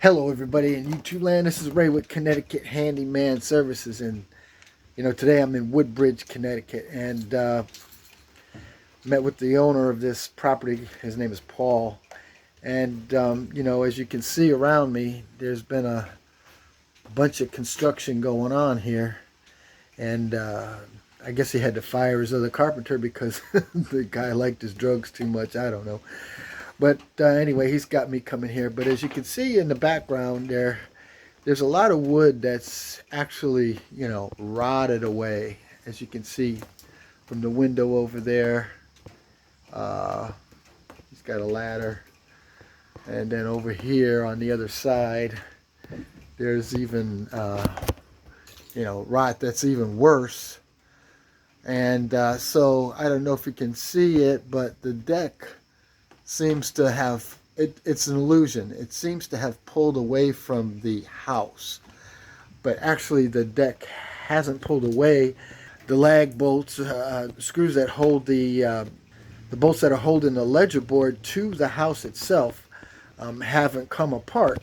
Hello everybody in YouTube land, this is Ray with Connecticut Handyman Services, and today I'm in Woodbridge, Connecticut, and met with the owner of this property. His name is Paul, and as you can see around me, there's been a bunch of construction going on here, and I guess he had to fire his other carpenter because the guy liked his drugs too much. I don't know. But anyway, he's got me coming here. But as you can see in the background there's a lot of wood that's actually, rotted away. As you can see from the window over there, he's got a ladder. And then over here on the other side, there's even, rot that's even worse. And so I don't know if you can see it, but the deck seems to have, it's an illusion. It seems to have pulled away from the house. But actually the deck hasn't pulled away. The lag bolts, screws that hold the bolts that are holding the ledger board to the house itself haven't come apart.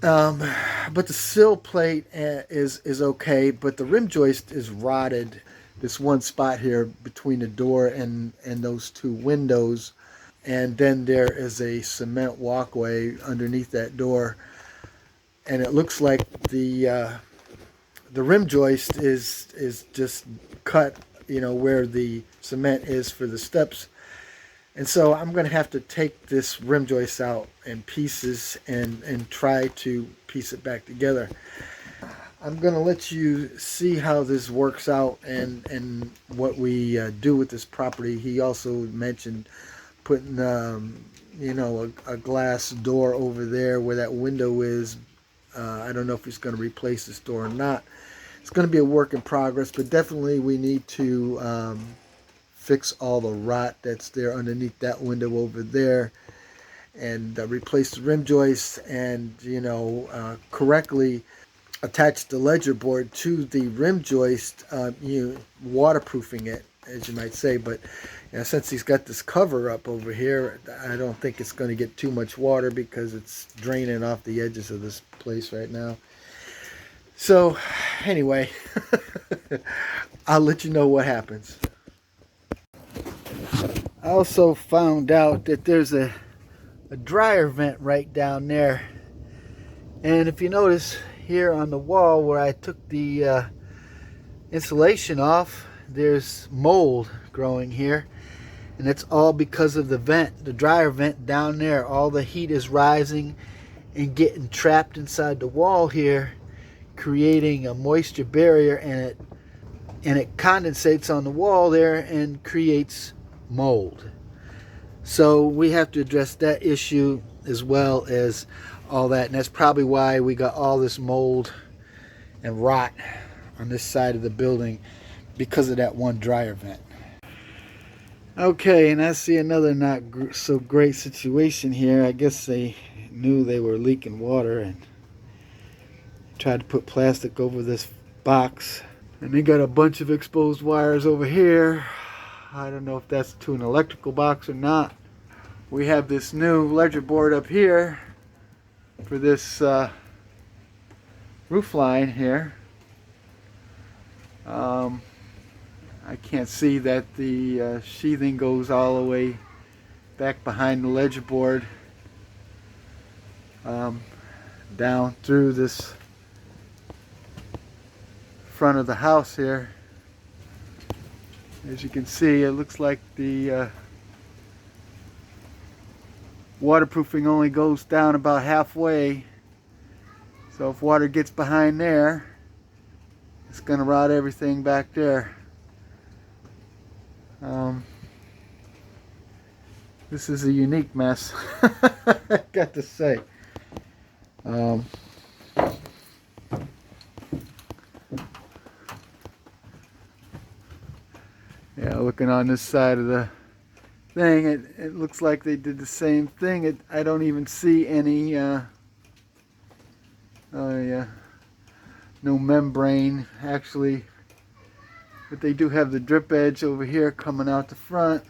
But the sill plate is okay, but the rim joist is rotted. This one spot here between the door and those two windows, and then there is a cement walkway underneath that door, and it looks like the rim joist is just cut, where the cement is for the steps. And so I'm going to have to take this rim joist out in pieces and try to piece it back together. I'm going to let you see how this works out and what we do with this property. He also mentioned putting, a glass door over there where that window is. I don't know if he's going to replace this door or not. It's going to be a work in progress, but definitely we need to fix all the rot that's there underneath that window over there, and replace the rim joist, and correctly attach the ledger board to the rim joist, waterproofing it, as you might say. But since he's got this cover up over here, I don't think it's going to get too much water because it's draining off the edges of this place right now. So anyway, I'll let you know what happens. I also found out that there's a dryer vent right down there, and if you notice here on the wall where I took the insulation off, there's mold growing here, and it's all because of the vent, the dryer vent down there. All the heat is rising and getting trapped inside the wall here, creating a moisture barrier, and it condensates on the wall there and creates mold. So we have to address that issue as well as all that, and that's probably why we got all this mold and rot on this side of the building, because of that one dryer vent. Okay, and I see another not so great situation here. I guess they knew they were leaking water and tried to put plastic over this box, and they got a bunch of exposed wires over here. I don't know if that's to an electrical box or not. We have this new ledger board up here for this roof line here. I can't see that the sheathing goes all the way back behind the ledger board, down through this front of the house here. As you can see, it looks like the waterproofing only goes down about halfway. So if water gets behind there, it's going to rot everything back there. This is a unique mess, I got to say. Yeah, looking on this side of the thing, it looks like they did the same thing. I don't even see any no membrane actually, but they do have the drip edge over here coming out the front.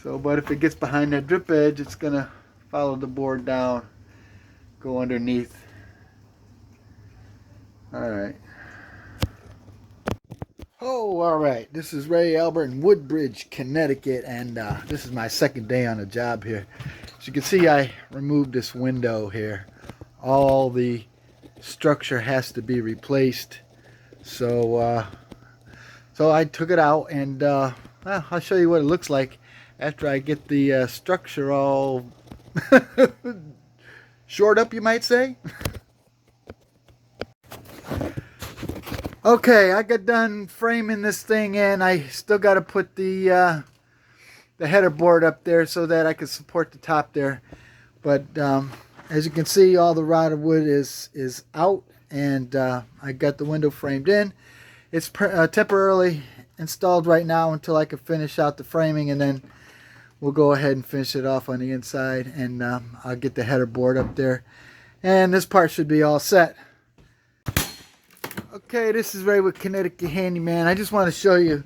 So, but if it gets behind that drip edge, it's gonna follow the board down, go underneath. All right. Oh, all right. This is Ray Albert in Woodbridge, Connecticut, and this is my second day on the job here. As you can see, I removed this window here. All the structure has to be replaced. So, so I took it out, and well, I'll show you what it looks like after I get the structure all shored up, you might say. Okay, I got done framing this thing in. I still got to put the header board up there so that I can support the top there. But as you can see, all the rotted wood is out, and I got the window framed in. It's temporarily installed right now until I can finish out the framing, and then we'll go ahead and finish it off on the inside, and I'll get the header board up there. And this part should be all set. Okay, this is Ray with Connecticut Handyman. I just want to show you,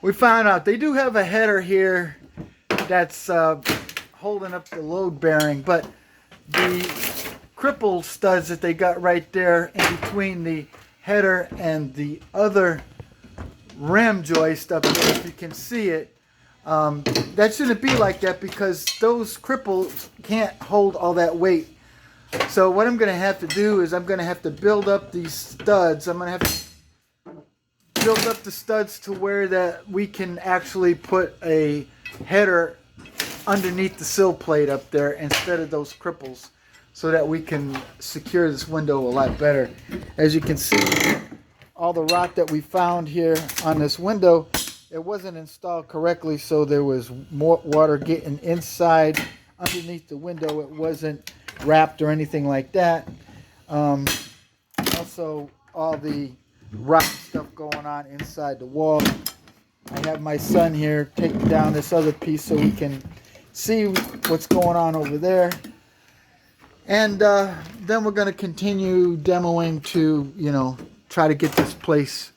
we found out they do have a header here that's holding up the load bearing, but the crippled studs that they got right there in between the header and the other rim joist up there, if you can see it, that shouldn't be like that because those cripples can't hold all that weight. So what I'm going to have to do is I'm going to have to build up these studs. I'm going to have to build up the studs to where that we can actually put a header underneath the sill plate up there instead of those cripples, so that we can secure this window a lot better. As you can see, all the rot that we found here on this window, it wasn't installed correctly, so there was more water getting inside underneath the window. It wasn't wrapped or anything like that. Also, all the rotten stuff going on inside the wall. I have my son here taking down this other piece so we can see what's going on over there. And then we're going to continue demoing to, you know, try to get this place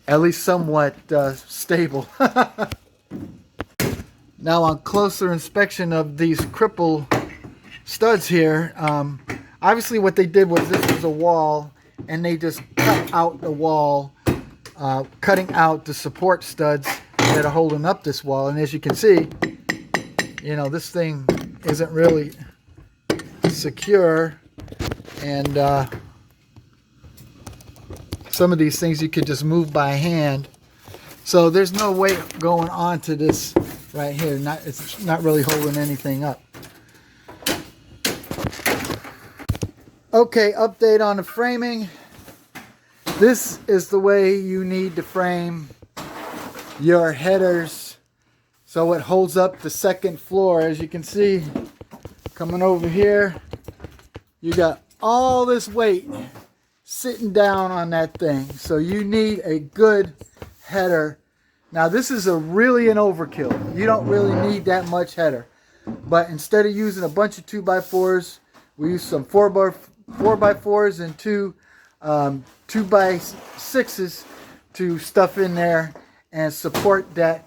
at least somewhat stable. Now, on closer inspection of these cripple studs here, obviously what they did was, this was a wall, and they just cut out the wall, cutting out the support studs that are holding up this wall. And as you can see, you know, this thing isn't really secure, and some of these things you could just move by hand. So there's no weight going on to this right here. It's not really holding anything up. Okay, update on the framing. This is the way you need to frame your headers so it holds up the second floor. As you can see, coming over here, you got all this weight sitting down on that thing. So you need a good header. Now this is really an overkill. You don't really need that much header. But instead of using a bunch of 2x4s, we use some 4x4s and two 2x6s to stuff in there and support that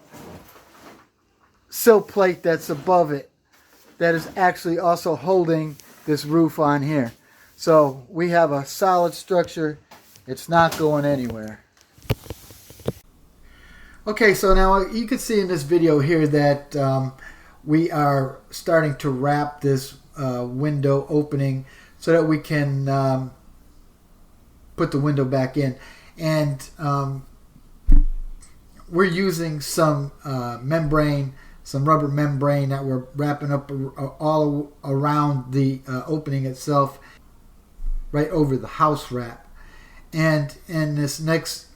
sill plate that's above it, that is actually also holding this roof on here. So we have a solid structure. It's not going anywhere. Okay, so now you can see in this video here that we are starting to wrap this window opening so that we can put the window back in. And we're using some membrane, some rubber membrane that we're wrapping up all around the opening itself, right over the house wrap. And in this next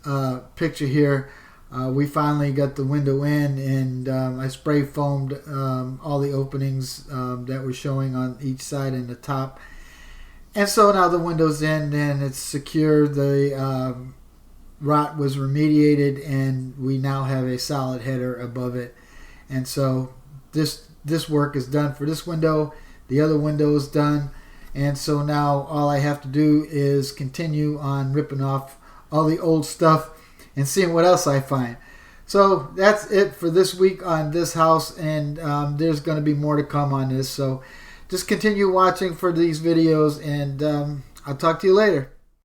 picture here, we finally got the window in, and I spray foamed all the openings that were showing on each side and the top. And so now the window's in and it's secure. The rot was remediated, and we now have a solid header above it. And so this work is done for this window. The other window is done. And so now all I have to do is continue on ripping off all the old stuff and seeing what else I find. So that's it for this week on this house, and there's going to be more to come on this. So just continue watching for these videos, and I'll talk to you later.